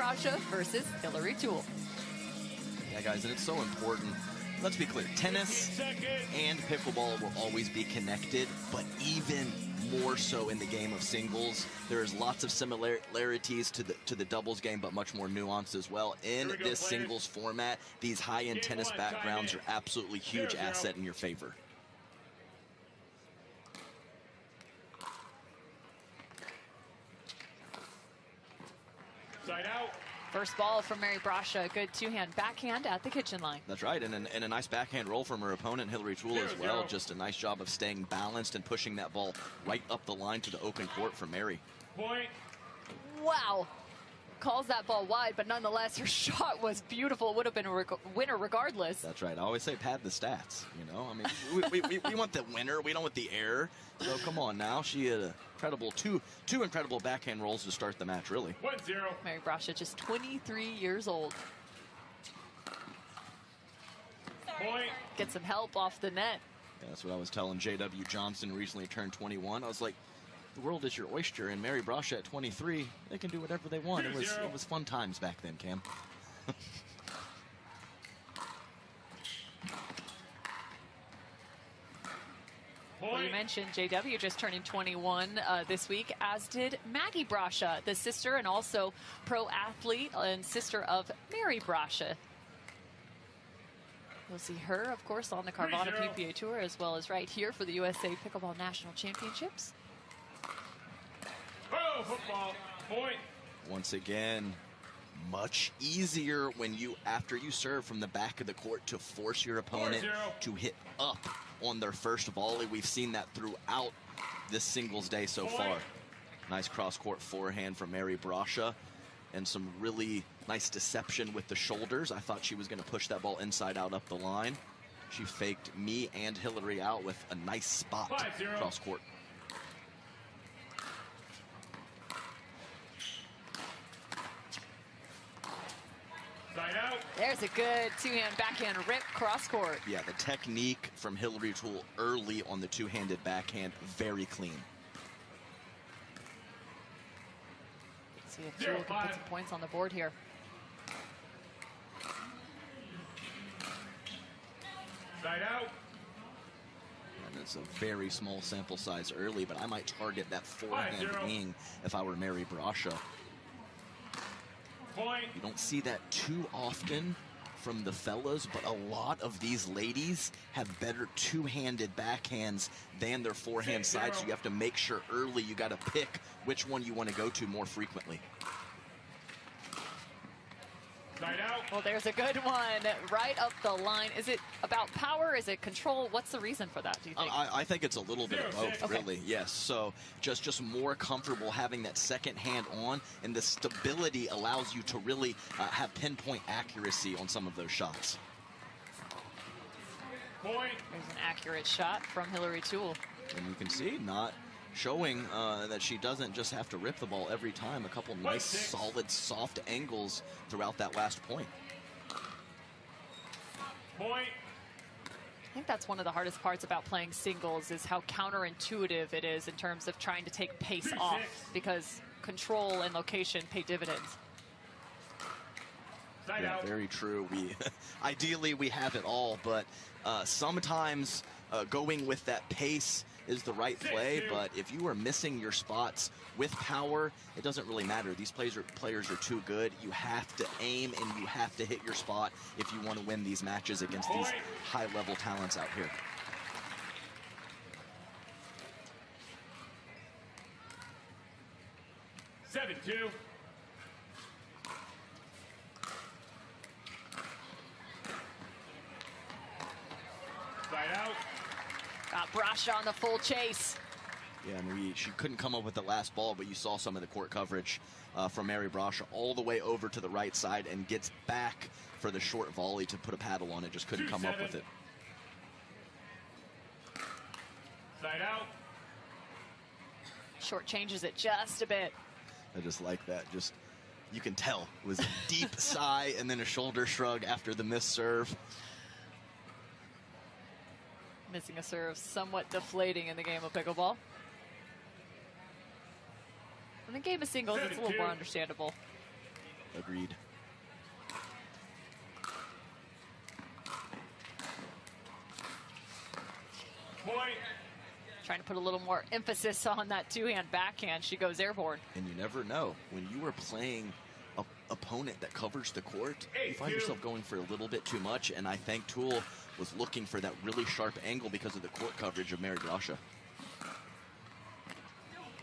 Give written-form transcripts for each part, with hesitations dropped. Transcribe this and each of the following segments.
Bracia versus Hillary Toole. Yeah, guys, and it's so important. Let's be clear, tennis and pickleball will always be connected, but even more so in the game of singles. There's lots of similarities to the doubles game, but much more nuanced as well. In this singles format, these high-end tennis backgrounds are absolutely huge asset in your favor. Side out. First ball from Mary Bracia, a good two-hand backhand at the kitchen line. That's right, and a nice backhand roll from her opponent, Hillary Toole, as well. Just a nice job of staying balanced and pushing that ball right up the line to the open court for Mary. Point. Wow. Calls that ball wide, but nonetheless, her shot was beautiful. Would have been a winner regardless. That's right. I always say pad the stats, you know? I mean, we want the winner. We don't want the error. So come on now. She had a incredible two incredible backhand rolls to start the match, really. 1-0. Mary Bracia, just 23 years old. Point. Get some help off the net. Yeah, that's what I was telling J.W. Johnson, recently turned 21. I was like, the world is your oyster, and Mary Bracia at 23, they can do whatever they want. It was fun times back then, Cam. Well, you mentioned JW just turning 21 this week, as did Maggie Bracia, the sister and also pro athlete and sister of Mary Bracia. We'll see her, of course, on the Carvana PPA Tour, as well as right here for the USA Pickleball National Championships. Oh, football. Point. Once again, much easier when after you serve from the back of the court, to force your opponent to hit up on their first volley. We've seen that throughout this singles day so far. Nice cross-court forehand from Mary Bracia, and some really nice deception with the shoulders. I thought she was going to push that ball inside out up the line. She faked me and Hillary out with a nice spot cross-court. There's a good two-hand backhand rip cross-court. Yeah, the technique from Hillary Toole early on the two-handed backhand, very clean. Let's see if Toole can put some points on the board here. Side out. And it's a very small sample size early, but I might target that forehand wing if I were Mary Bracia. Point. You don't see that too often from the fellas, but a lot of these ladies have better two-handed backhands than their forehand sides, so you have to make sure early you got to pick which one you want to go to more frequently. Side out. Well, there's a good one right up the line. Is it about power? Is it control? What's the reason for that, do you think? I think it's a little bit of both, really. Yes. So just more comfortable having that second hand on, and the stability allows you to really have pinpoint accuracy on some of those shots. Point. There's an accurate shot from Hillary Toole. And you can see not showing that she doesn't just have to rip the ball every time. A couple nice, solid, soft angles throughout that last point. Point. I think that's one of the hardest parts about playing singles, is how counterintuitive it is in terms of trying to take pace off, because control and location pay dividends. Yeah, very true. Ideally we have it all, but sometimes going with that pace is the right play, but if you are missing your spots with power, it doesn't really matter. These players are too good. You have to aim and you have to hit your spot if you want to win these matches against these high-level talents out here. Seven, 2. Side out. Got Bracia on the full chase. Yeah, and she couldn't come up with the last ball, but you saw some of the court coverage from Mary Bracia all the way over to the right side and gets back for the short volley to put a paddle on it. Just couldn't come up with it. Side out. Short changes it just a bit. I just like that. Just, you can tell it was a deep sigh and then a shoulder shrug after the missed serve. Missing a serve, somewhat deflating in the game of pickleball. In the game of singles, it's a little more understandable. Agreed. Point. Trying to put a little more emphasis on that two-hand backhand. She goes airborne. And you never know. When you are playing an opponent that covers the court, you find yourself going for a little bit too much, and I think Toole was looking for that really sharp angle because of the court coverage of Mary Bracia.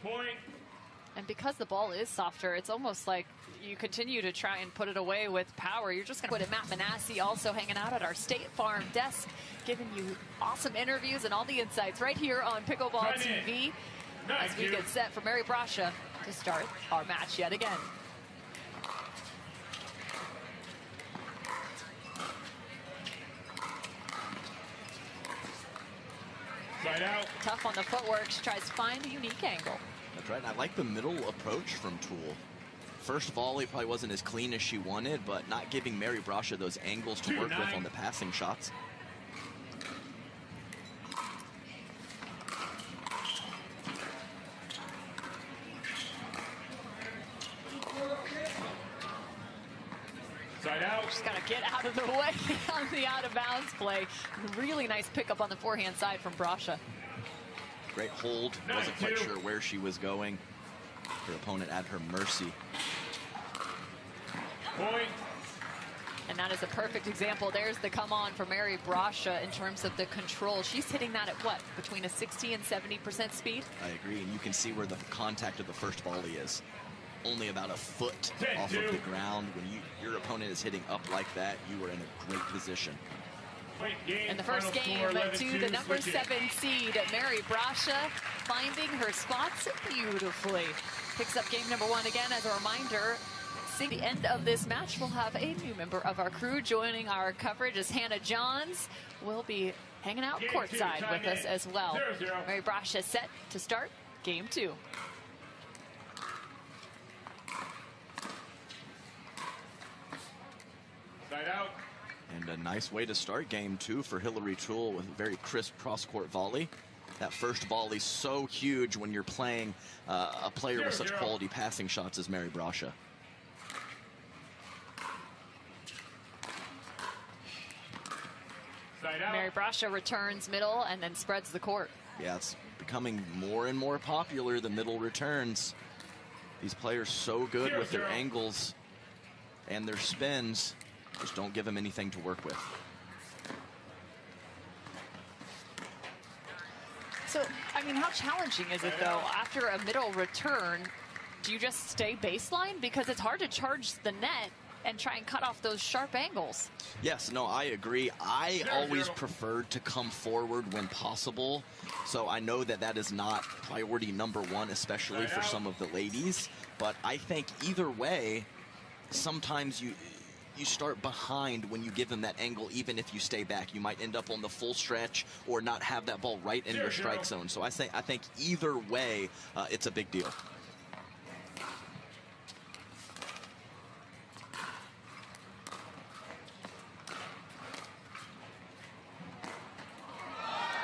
Point. And because the ball is softer, it's almost like you continue to try and put it away with power. You're just going to put it. Matt Manassi also hanging out at our State Farm desk, giving you awesome interviews and all the insights right here on Pickleball TV as we get set for Mary Bracia to start our match yet again. Side out. Tough on the footwork. She tries to find a unique angle. That's right. And I like the middle approach from Toole. First volley probably wasn't as clean as she wanted, but not giving Mary Bracia those angles to work with on the passing shots. Side out. Just got to get out of the way on the out-of-bounds play. Really nice pickup on the forehand side from Bracia. Great hold. Wasn't quite sure where she was going. Her opponent at her mercy. Point. And that is a perfect example. There's the come on for Mary Bracia in terms of the control. She's hitting that at what? Between a 60 and 70% speed? I agree, and you can see where the contact of the first volley is. Only about a foot off of the ground. When your opponent is hitting up like that, you are in a great position. In the first game to the number 7 seed, Mary Bracia, finding her spots beautifully. Picks up game number 1 again. As a reminder, at the end of this match, we'll have a new member of our crew joining our coverage as Hannah Johns will be hanging out courtside with us as well. 0-0. Mary Bracia set to start game 2. Side out. And a nice way to start game 2 for Hillary Toole with a very crisp cross-court volley. That first volley so huge when you're playing a player with such quality passing shots as Mary Bracia. Side out. Mary Bracia returns middle and then spreads the court. Yeah, it's becoming more and more popular, the middle returns. These players so good with their angles and their spins. Just don't give them anything to work with. So, I mean, how challenging is it, though, after a middle return, do you just stay baseline? Because it's hard to charge the net and try and cut off those sharp angles. Yes, no, I agree. I always prefer to come forward when possible. So I know that that is not priority number 1, especially for some of the ladies. But I think either way, sometimes you start behind when you give them that angle. Even if you stay back, you might end up on the full stretch or not have that ball right in your strike zone. So I think either way, it's a big deal.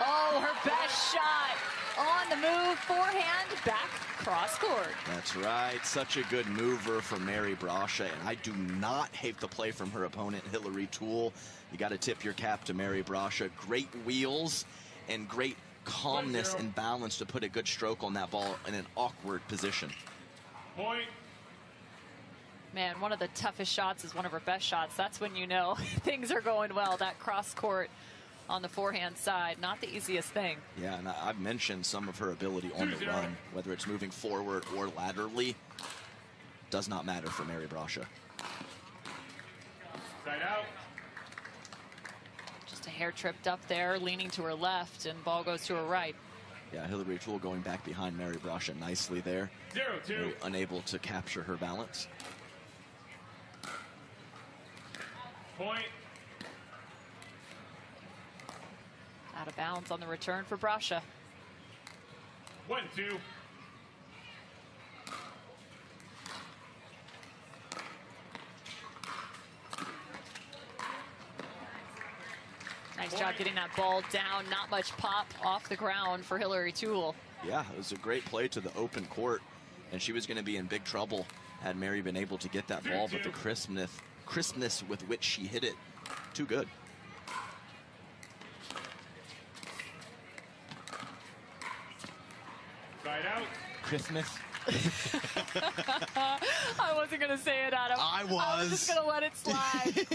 Oh, her best shot on the move, forehand, back, cross court. That's right. Such a good mover from Mary Bracia, and I do not hate the play from her opponent, Hillary Toole. You got to tip your cap to Mary Bracia. Great wheels and great calmness and balance to put a good stroke on that ball in an awkward position. Point. Man, one of the toughest shots is one of her best shots. That's when you know things are going well. That cross court on the forehand side, not the easiest thing. Yeah, and I've mentioned some of her ability on the run, whether it's moving forward or laterally, does not matter for Mary Bracia. Side out. Just a hair tripped up there, leaning to her left, and ball goes to her right. Yeah, Hillary Toole going back behind Mary Bracia nicely there. 0-2. Unable to capture her balance. Point. Out of bounds on the return for Bracia. 1-2. Nice job getting that ball down. Not much pop off the ground for Hillary Toole. Yeah, it was a great play to the open court, and she was going to be in big trouble had Mary been able to get that ball, but the crispness with which she hit it, too good. Side out. Crispness. I wasn't going to say it, Adam. I was. I was just going to let it slide.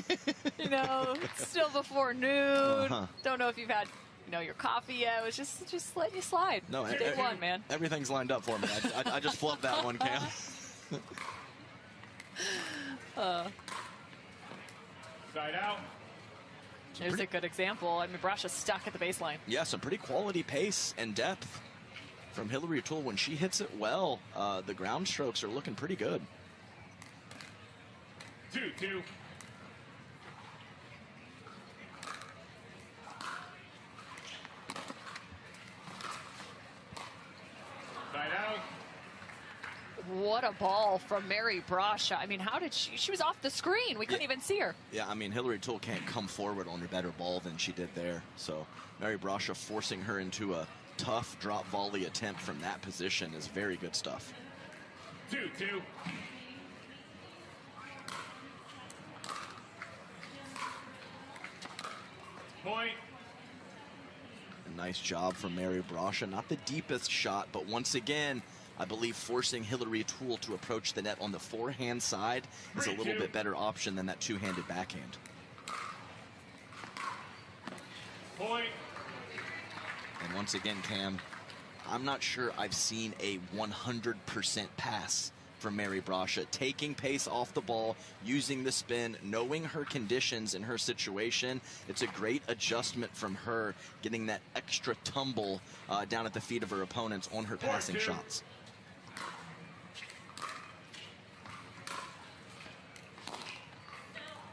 You know, it's still before noon. Don't know if you've had, you know, your coffee yet. It was just letting you slide. No, Day one, man. Everything's lined up for me. I just flubbed that one, Cam. Side out. There's a good example. I mean, Bracia's stuck at the baseline. Yeah, some pretty quality pace and depth from Hillary Toole. When she hits it well, the ground strokes are looking pretty good. 2-2. Side out. What a ball from Mary Bracia. I mean, how did she was off the screen. We couldn't even see her. Yeah, I mean, Hillary Toole can't come forward on a better ball than she did there. So Mary Bracia forcing her into a tough drop volley attempt from that position is very good stuff. 2-2. Point. A nice job from Mary Bracia. Not the deepest shot, but once again, I believe forcing Hillary Toole to approach the net on the forehand side is a little bit better option than that two-handed backhand. Point. And once again, Cam, I'm not sure I've seen a 100% pass from Mary Bracia. Taking pace off the ball, using the spin, knowing her conditions and her situation. It's a great adjustment from her, getting that extra tumble down at the feet of her opponents on her passing shots.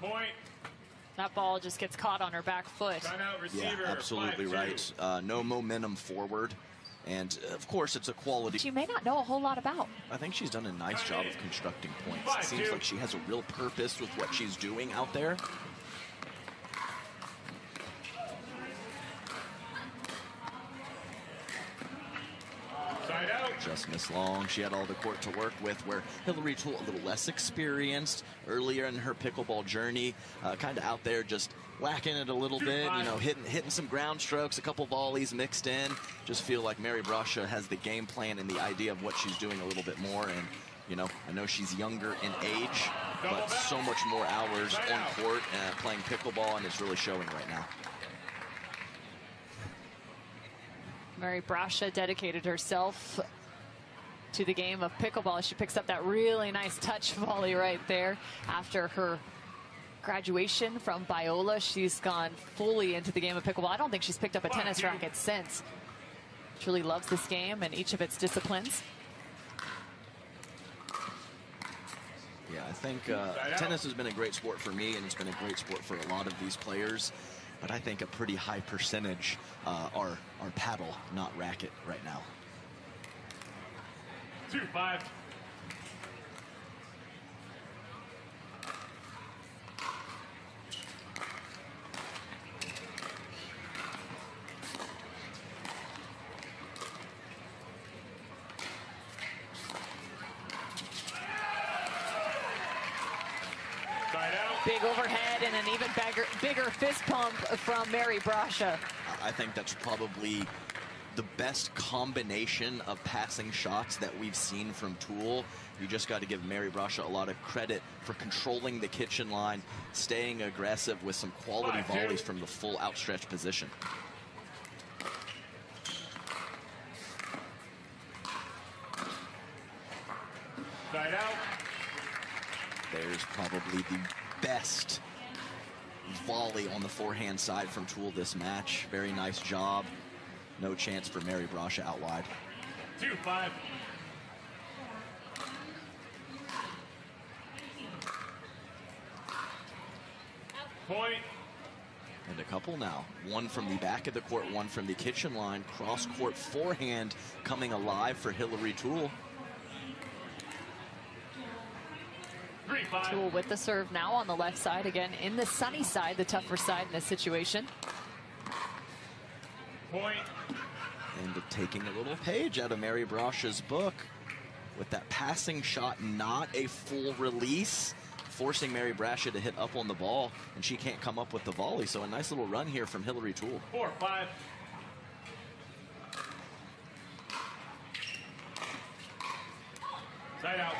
Point. That ball just gets caught on her back foot. Timeout, receiver. Yeah, absolutely 5-2. right. No momentum forward. And, of course, it's a quality. She may not know a whole lot about. I think she's done a nice job of constructing points. It seems like she has a real purpose with what she's doing out there. Side out. Just missed long. She had all the court to work with, where Hillary Toole, a little less experienced earlier in her pickleball journey, kind of out there just whacking it a little bit, you know, hitting some ground strokes, a couple volleys mixed in. Just feel like Mary Bracia has the game plan and the idea of what she's doing a little bit more. And, you know, I know she's younger in age, but so much more hours on court playing pickleball, and it's really showing right now. Mary Bracia dedicated herself to the game of pickleball. She picks up that really nice touch volley right there. After her graduation from Biola, she's gone fully into the game of pickleball. I don't think she's picked up a tennis racket since. Truly loves this game and each of its disciplines. Yeah, I think tennis has been a great sport for me, and it's been a great sport for a lot of these players. But I think a pretty high percentage are paddle, not racket right now. 2-5. Big overhead and an even bigger fist pump from Mary Bracia. I think that's probably the best combination of passing shots that we've seen from Toole. You just got to give Mary Bracia a lot of credit for controlling the kitchen line, staying aggressive with some quality volleys from the full outstretched position. Side out. There's probably the best volley on the forehand side from Toole this match. Very nice job. No chance for Mary Bracia out wide. 2-5. Point. And a couple now. One from the back of the court, one from the kitchen line. Cross-court forehand coming alive for Hillary Toole. 3-5. Toole with the serve now on the left side. Again, in the sunny side, the tougher side in this situation. Point. And taking a little page out of Mary Bracia's book. with that passing shot, not a full release, forcing Mary Bracia to hit up on the ball, and she can't come up with the volley. So a nice little run here from Hillary Toole. 4-5. Side out.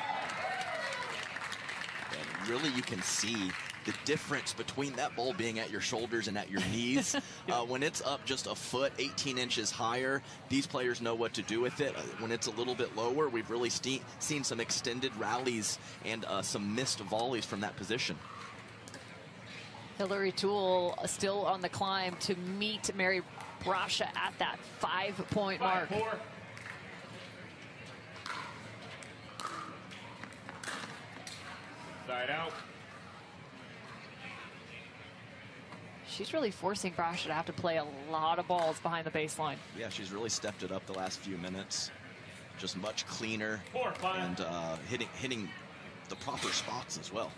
And really, you can see the difference between that ball being at your shoulders and at your knees. When it's up just a foot, 18 inches higher, these players know what to do with it. When it's a little bit lower, we've really seen some extended rallies and some missed volleys from that position. Hillary Toole still on the climb to meet Mary Bracia at that 5-point mark. 5-4. Side out. She's really forcing Bracia to have to play a lot of balls behind the baseline. Yeah, she's really stepped it up the last few minutes. Just much cleaner 4-5. and hitting the proper spots as well.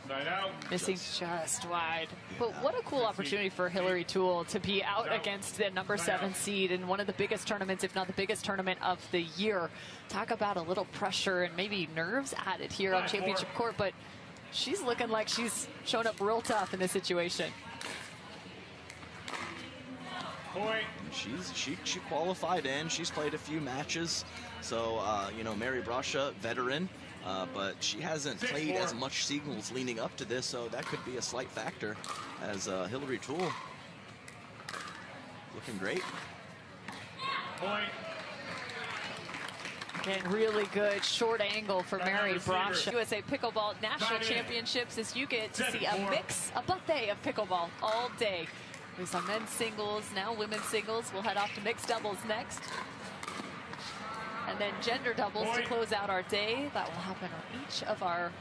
Side out. Missing just wide. But what a cool opportunity for Hillary Toole to be out against the number 7 seed in one of the biggest tournaments, if not the biggest tournament of the year. Talk about a little pressure and maybe nerves added here on championship court, but she's looking like she's shown up real tough in this situation. Point. She qualified in. She's played a few matches. So, you know, Mary Bracia, veteran, but she hasn't played as much singles leading up to this, so that could be a slight factor as Hillary Toole looking great. Point. Again, really good short angle for Mary Bracia. USA Pickleball National Championships, as you get to see a buffet of pickleball all day. We saw men's singles, now women's singles. We'll head off to mixed doubles next. And then gender doubles to close out our day. That will happen on each of our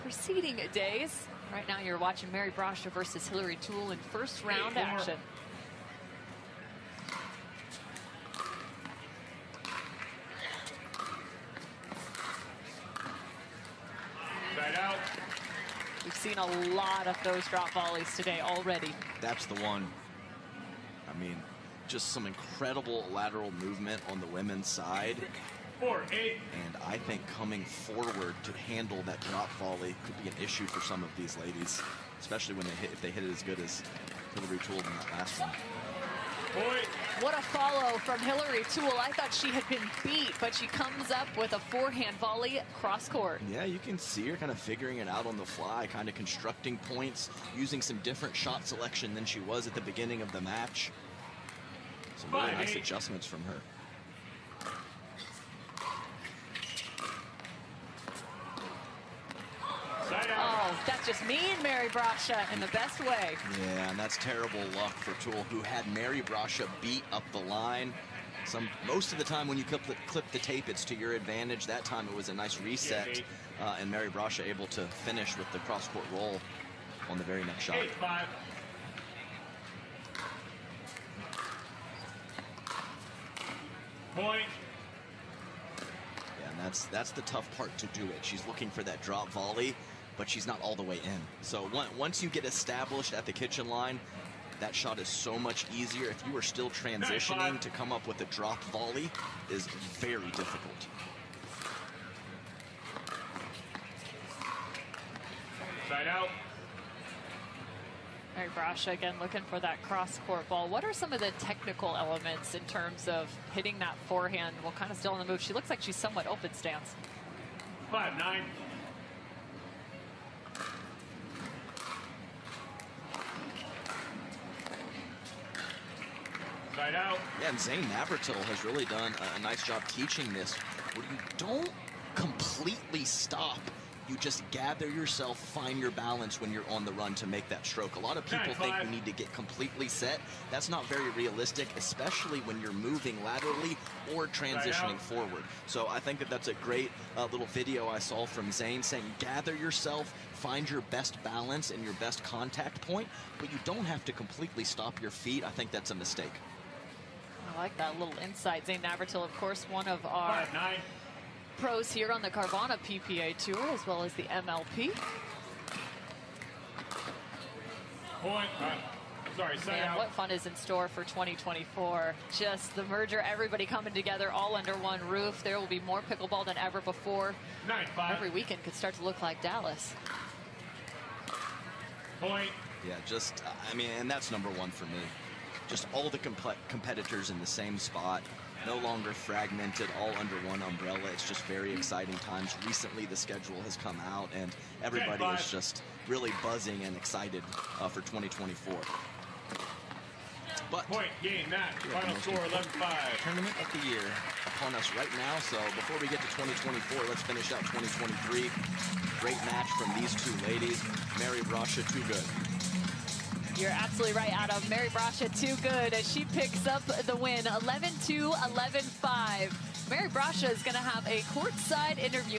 preceding days. Right now you're watching Mary Bracia versus Hillary Toole in first round action. Side out. We've seen a lot of those drop volleys today already. That's the one. I mean, just some incredible lateral movement on the women's side. 4-8. And I think coming forward to handle that drop volley could be an issue for some of these ladies, especially when if they hit it as good as Hillary Toole in that last one. Point. What a follow from Hillary Toole. I thought she had been beat, but she comes up with a forehand volley cross court. Yeah, you can see her kind of figuring it out on the fly, kind of constructing points, using some different shot selection than she was at the beginning of the match. Some really nice adjustments from her. Oh, that's just mean Mary Bracia in the best way. Yeah, and that's terrible luck for Toole, who had Mary Bracia beat up the line. Most of the time when you clip the tape, it's to your advantage. That time it was a nice reset, and Mary Bracia able to finish with the cross-court roll on the very next shot. 8-5. Point. Yeah, and that's the tough part to do it. She's looking for that drop volley, but she's not all the way in. So once you get established at the kitchen line, that shot is so much easier. If you are still transitioning, to come up with a drop volley is very difficult. Side out. Mary Bracia again looking for that cross-court ball. What are some of the technical elements in terms of hitting that forehand while kind of still on the move? She looks like she's somewhat open stance. 5-9. Side out. Yeah, and Zane Navratil has really done a nice job teaching this, where you don't completely stop. You just gather yourself, find your balance when you're on the run to make that stroke. A lot of people think you need to get completely set. That's not very realistic, especially when you're moving laterally or transitioning forward. So I think that's a great little video I saw from Zane saying, gather yourself, find your best balance and your best contact point, but you don't have to completely stop your feet. I think that's a mistake. I like that little insight. Zane Navratil, of course, one of our 5-9. pros here on the Carvana PPA Tour, as well as the MLP. Point. Sorry, side Man, out. what fun is in store for 2024? Just the merger, everybody coming together all under one roof. There will be more pickleball than ever before. 9-5. Every weekend could start to look like Dallas. Point. Yeah, just, I mean, and that's number one for me. Just all the competitors in the same spot, no longer fragmented, all under one umbrella. It's just very exciting times. Recently, the schedule has come out, and everybody is just really buzzing and excited for 2024. But Point, game, match. Final score, 11-5. tournament of the year upon us right now. So before we get to 2024, let's finish out 2023. Great match from these two ladies. Mary Bracia, too good. You're absolutely right, Adam. Mary Bracia, too good as she picks up the win, 11-2, 11-5. Mary Bracia is going to have a courtside interview.